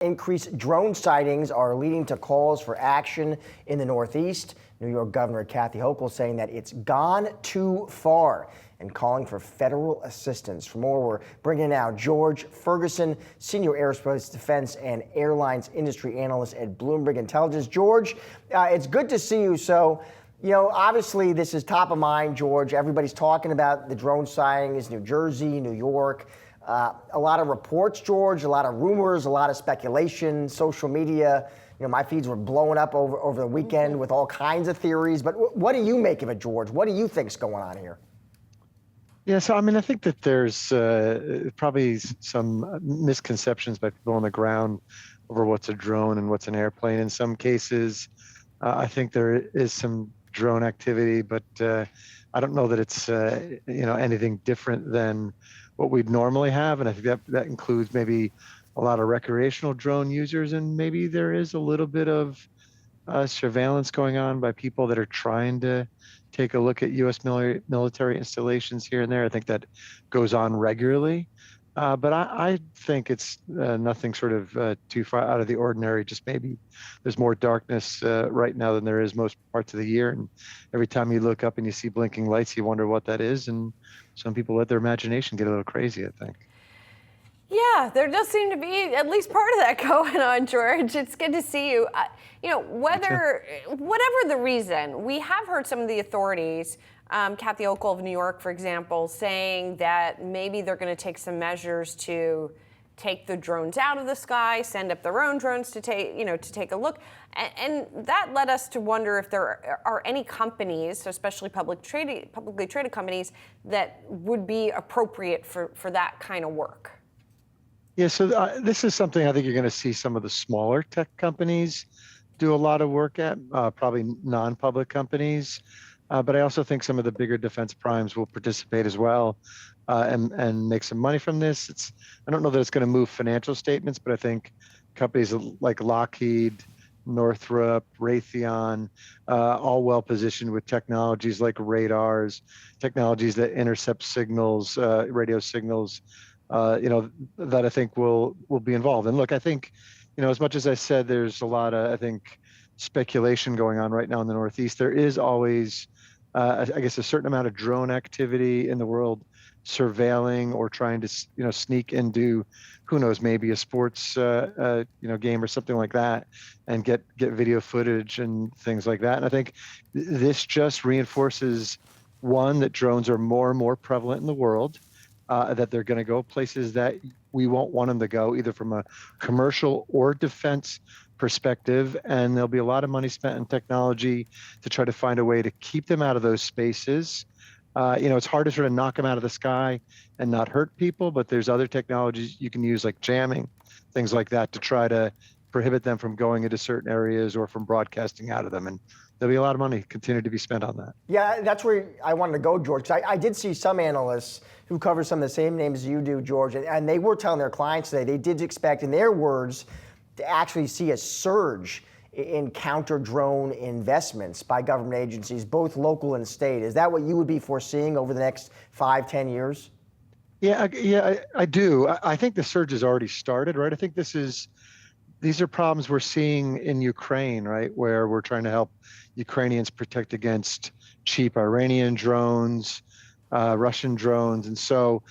Increased drone sightings are leading to calls for action in the Northeast. New York Governor Kathy Hochul saying that it's gone too far and calling for federal assistance. For more, we're bringing in now George Ferguson, senior aerospace, defense, and airlines industry analyst at Bloomberg Intelligence. George, it's good to see you. So, obviously this is top of mind, George. Everybody's talking about the drone sightings, New Jersey, New York. A lot of reports, George, a lot of rumors, a lot of speculation, social media. My feeds were blowing up over the weekend with all kinds of theories. But what do you make of it, George? What do you think's going on here? Yeah, so I think that there's probably some misconceptions by people on the ground over what's a drone and what's an airplane. In some cases, I think there is some drone activity, but I don't know that it's anything different than what we'd normally have. And I think that includes maybe a lot of recreational drone users, and maybe there is a little bit of surveillance going on by people that are trying to take a look at U.S. military installations here and there. I think that goes on regularly. But I think it's nothing sort of too far out of the ordinary. Just maybe there's more darkness right now than there is most parts of the year. And every time you look up and you see blinking lights, you wonder what that is. And some people let their imagination get a little crazy, I think. Yeah, there does seem to be at least part of that going on, George. It's good to see you. Whatever the reason, we have heard some of the authorities, Kathy Hochul of New York, for example, saying that maybe they're going to take some measures to take the drones out of the sky, send up their own drones to take a look. And that led us to wonder if there are any companies, especially publicly traded companies, that would be appropriate for that kind of work. Yeah, so this is something I think you're going to see some of the smaller tech companies do a lot of work at, probably non-public companies. But I also think some of the bigger defense primes will participate as well and make some money from this. I don't know that it's going to move financial statements, but I think companies like Lockheed, Northrop, Raytheon, all well positioned with technologies like radars, technologies that intercept signals, radio signals, that I think will be involved. And look, I think, as much as I said, there's a lot of, I think, speculation going on right now in the Northeast. There is always, I guess, a certain amount of drone activity in the world, surveilling or trying to, sneak into, who knows, maybe a sports, game or something like that, and get video footage and things like that. And I think this just reinforces, one, that drones are more and more prevalent in the world. That they're going to go places that we won't want them to go, either from a commercial or defense perspective. And there'll be a lot of money spent in technology to try to find a way to keep them out of those spaces. It's hard to sort of knock them out of the sky and not hurt people, but there's other technologies you can use, like jamming, things like that, to try to prohibit them from going into certain areas or from broadcasting out of them. And there'll be a lot of money continue to be spent on that. Yeah, that's where I wanted to go, George. 'Cause I did see some analysts who cover some of the same names you do, George, and they were telling their clients today they did expect, in their words, to actually see a surge in counter-drone investments by government agencies, both local and state. Is that what you would be foreseeing over the next 5-10 years? Yeah, I do. I think the surge has already started, right? I think these are problems we're seeing in Ukraine, right, where we're trying to help Ukrainians protect against cheap Iranian drones, Russian drones. And so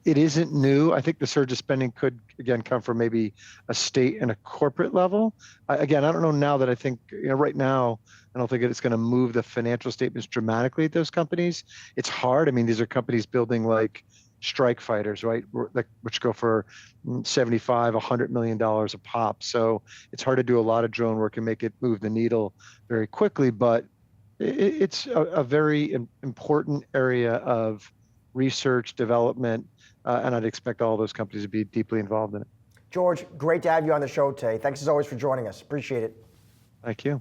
it isn't new. I think the surge of spending could, again, come from maybe a state and a corporate level. Again, I don't know now that I think, right now, I don't think it's going to move the financial statements dramatically at those companies. It's hard. I mean, these are companies building like strike fighters, right, which go for $75, $100 million a pop. So it's hard to do a lot of drone work and make it move the needle very quickly, but it's a very important area of research, development, and I'd expect all those companies to be deeply involved in it. George, great to have you on the show today. Thanks as always for joining us. Appreciate it. Thank you.